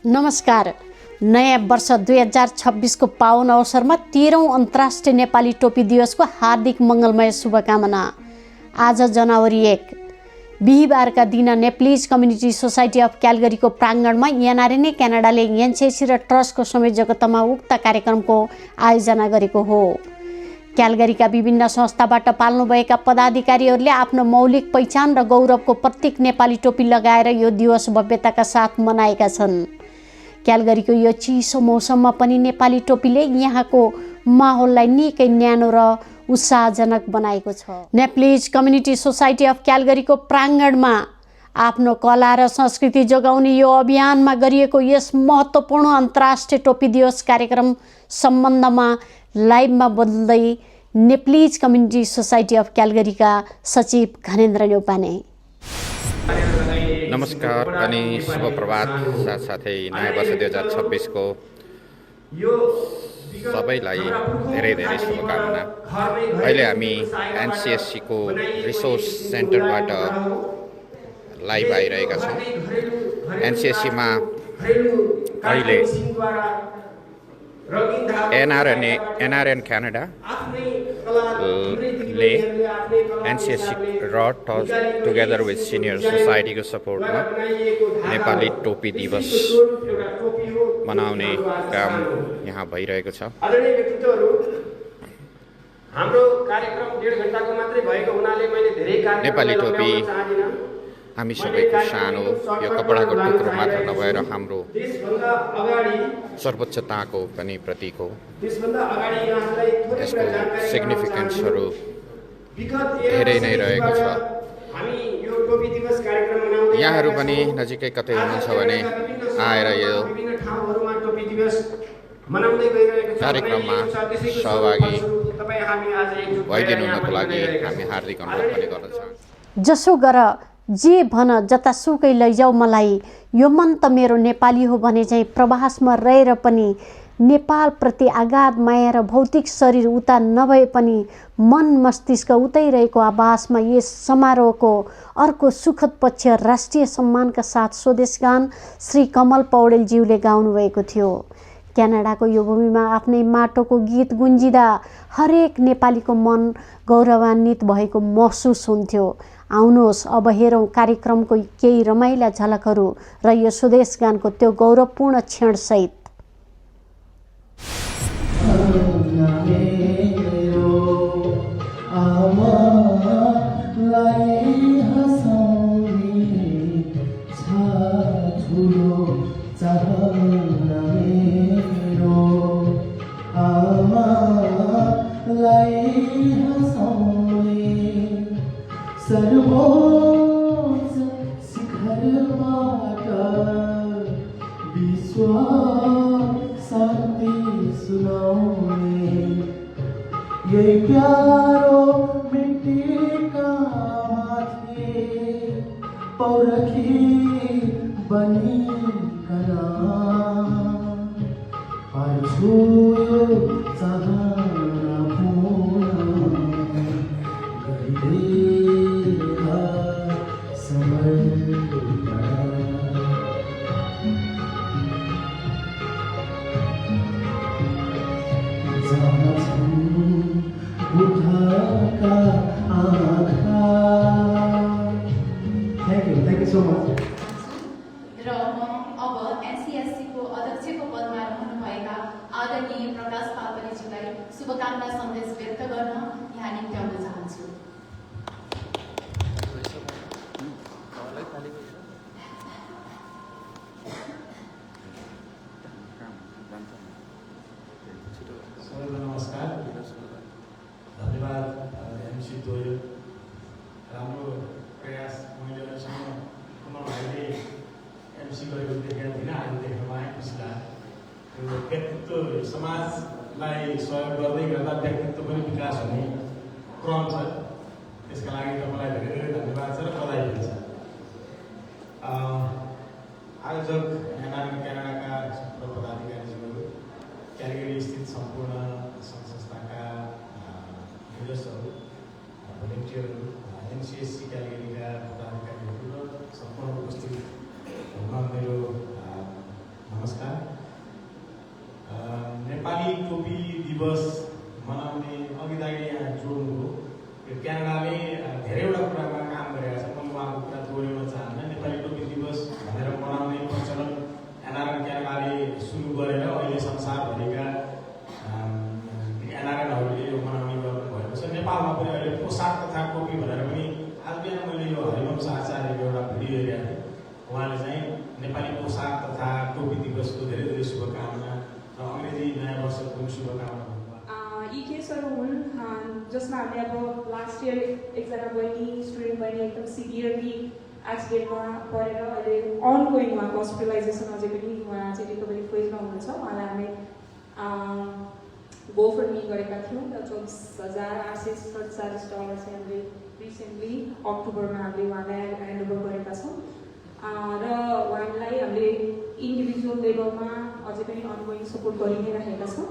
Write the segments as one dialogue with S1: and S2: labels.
S1: नमस्कार। नयाँ वर्ष 2026 को पावन अवसरमा 13औं अन्तर्राष्ट्रिय नेपाली टोपी दिवसको हार्दिक मङ्गलमय शुभकामना। आज जनवरी 1 बिहिबारका दिन नेप्लिज कम्युनिटी सोसाइटी अफ क्यालगरीको प्राङ्गणमा एनआरएनए क्यानाडाले एनसिएससी र ट्रस्टको संयोजकतामा उक्त कार्यक्रमको आयोजना गरेको हो। क्यालगरीका विभिन्न संस्थाबाट पाल्नुभएका पदाधिकारीहरूले आफ्नो मौलिक पहिचान र गौरवको प्रतीक नेपाली टोपी लगाएर यो दिवस भव्यताका साथ मनाएका छन्। क्यालगरीको यो चिसो मौसममा पनि नेपाली टोपीले यहाँको माहौललाई निकै न्यानो र उत्साहजनक बनाएको छ। नेप्लिज कम्युनिटी सोसाइटी अफ क्यालगरीको प्राङ्गणमा आफ्नो कला र संस्कृति जोगाउने यो अभियानमा गरिएको यस महत्त्वपूर्ण अन्तर्राष्ट्रिय टोपी दिवस कार्यक्रम सम्बन्धमा लाइभमा बोल्दै नेप्लिज कम्युनिटी सोसाइटी अफ क्यालगरीका सचिव घनेन्द्र न्यौपाने।
S2: नमस्कार अनि शुभ प्रभात। साथसाथै नयाँ वर्ष 2026 को सबैलाई धेरै धेरै शुभकामना। अहिले हामी एनसिएससी को रिसोर्स सेन्टरबाट लाइभ आइरहेका छौँ। एनसिएससी मा अहिले एनआरएन क्यानाडा ले एनसिएससी र टुगेदर विथ सिनियर सोसाइटीको सपोर्टमा नेपाली टोपी दिवस मनाउने काम यहाँ भइरहेको छ।
S3: आदरणीय व्यक्तित्वहरू, हाम्रो कार्यक्रम 1.5 घण्टाको मात्रै भएको हुनाले मैले धेरै कार्यक्रम
S2: नेपाली टोपी हामी सबैको सानो यो कपडाको टुक्रो मात्र नभएर हाम्रो सर्वोच्चताको पनि प्रतीक हो। यसको सिग्निफिकेन्सहरू धेरै नै रहेको छ। यहाँहरू पनि नजिकै कतै हुनुहुन्छ भने आएर यो कार्यक्रममा सहभागी भइदिनुको लागि हामी हार्दिक अनुरोध पनि गर्दछौँ।
S1: जसो गर जे भन जतासुकै लैजाऊ मलाई, यो मन त मेरो नेपाली हो भने चाहिँ प्रवासमा रहेर पनि नेपालप्रति आगाध माया र भौतिक शरीर उता नभए पनि मन मस्तिष्क उतै रहेको आभासमा यस समारोहको अर्को सुखद पक्ष राष्ट्रिय सम्मानका साथ स्वदेश गान श्री कमल पौडेलज्यूले गाउनुभएको थियो। क्यानाडाको यो भूमिमा आफ्नै माटोको गीत गुन्जिँदा हरेक नेपालीको मन गौरवान्वित भएको महसुस हुन्थ्यो। आउनुहोस् अब हेरौँ कार्यक्रमको केही रमाइला झलकहरू र यो स्वदेश गानको त्यो गौरवपूर्ण क्षणसहित।
S4: सर्वोच्च शिखरबाट विश्व शान्ति सुनाउने यही प्यारो मिट्टीका माथि पौरखी बनिकन पार्छु यो चाहना पूर्ण गरिदे Thank you so much.
S5: र म अब एनसिएससी को अध्यक्षको पदमा रहनुभएका आदरणीय प्रकाश पापलीज्यूलाई शुभकामना सन्देश व्यक्त गर्न यहाँ निम्त्याउन चाहन्छु।
S4: नमस्कार, धन्यवाद एमसी दोयो। राम्रो प्रयास मैले अहिलेसम्म कुनै भाइले एमसी गरेको देखेको थिइनँ, अहिले देख्न पाएँ, खुसी लाग्यो। यो व्यक्तित्व समाजलाई सहयोग गर्दै गर्दा व्यक्तित्व पनि विकास हुने क्रम छ। त्यसका लागि तपाईँलाई धेरै धेरै धन्यवाद छ र बधाई पनि छ। आयोजक एनआरएन क्यानाडाका पदाधिकारीहरू, क्यालगरी स्थित सम्पूर्ण सङ्घ संस्थाका निवेशकहरू, भोलिन्टियरहरू, एनसिएससी क्यालगरीका पदाधिकारीहरू र सम्पूर्ण उपस्थित हुन मेरो
S6: यी केसहरू हुन् जसमा हामीले अब लास्ट इयर एकजना बहिनी स्टुडेन्ट बहिनी एकदम सिभियरली एक्सिडेन्टमा परेर अहिले अनगोइङ उहाँको हस्पिटलाइजेसन अझै पनि उहाँ चाहिँ रिकभरी फेजमा हुनुहुन्छ। उहाँलाई हामीले गोफरमी गरेका थियौँ र $24,847 चाहिँ हामीले रिसेन्टली अक्टोबरमा हामीले उहाँलाई ह्यान्डओभर गरेका छौँ र उहाँलाई हामीले इन्डिभिजुअल लेभलमा अझै पनि अनगोइङ सपोर्ट गरि नै रहेका छौँ।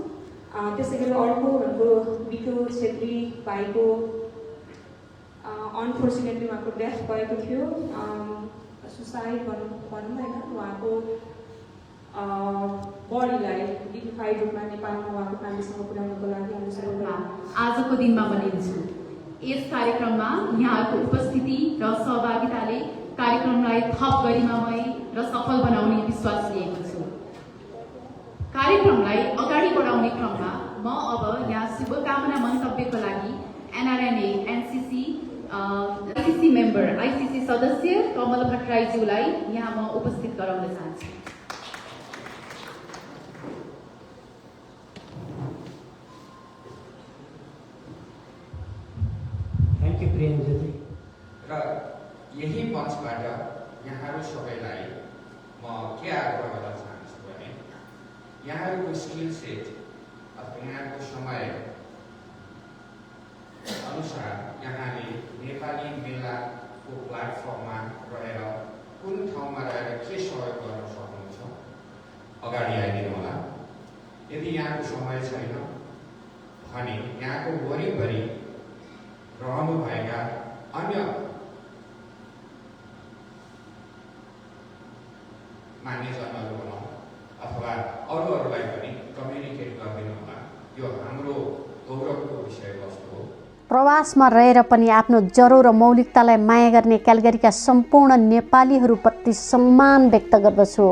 S6: त्यसै गरी अर्को हाम्रो विपुल छेत्री भाइको अनफोर्चुनेटली उहाँको डेथ भएको थियो, सुसाइड भनौँ होइन, उहाँको बडीलाई डिग्निफाइड रूपमा नेपालमा उहाँको फ्यामिलीसँग पुर्याउनको लागि हामी सबै
S5: आजको दिनमा बनिन्छ। यस कार्यक्रममा यहाँको उपस्थिति र सहभागिताले कार्यक्रमलाई थप गरिमामय र सफल बनाउने विश्वास लिएको छु। कार्यक्रमलाई अगाडि बढाउने क्रममा म अब यहाँ शुभकामना मन्तव्यको लागि NRNA NCC ICC member ICC सदस्य कमल भट्टराईज्यूलाई यहाँ म उपस्थित गराउन चाहन्छु।
S7: Thank you Priyanjali.
S2: र यही मञ्चबाट यहाँहरू सबैलाई म के आग्रह गर्न चाहन्छु भने यहाँहरूको स्किल सेट अथवा यहाँको समय अनुसार यहाँले नेपाली मेलाको प्लेटफर्ममा रहेर कुन ठाउँमा रहेर के सहयोग गर्न सक्नुहुन्छ अगाडि आइदिनु होला। यदि यहाँको समय छैन भने यहाँको वरिपरि रहनुभएका अन्य मान्यजनहरू भनौँ अथवा अरूहरूलाई पनि कम्युनिकेट गरिदिनु होला। यो हाम्रो गौरवको विषयवस्तु हो।
S1: प्रवासमा रहेर पनि आफ्नो जरो र मौलिकतालाई माया गर्ने क्यालगरीका सम्पूर्ण नेपालीहरूप्रति सम्मान व्यक्त गर्दछु।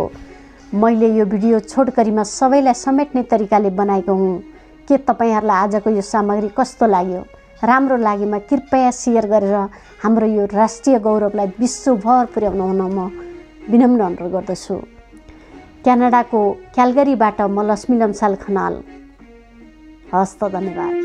S1: मैले यो भिडियो छोटकरीमा सबैलाई समेट्ने तरिकाले बनाएको हुँ। के तपाईँहरूलाई आजको यो सामग्री कस्तो लाग्यो? राम्रो लागेमा कृपया सेयर गरेर हाम्रो यो राष्ट्रिय गौरवलाई विश्वभर पुर्याउन हुन म विनम्र अनुरोध गर्दछु। क्यानाडाको क्यालगरीबाट म लक्ष्मी लम्साल खनाल। हस्त, धन्यवाद।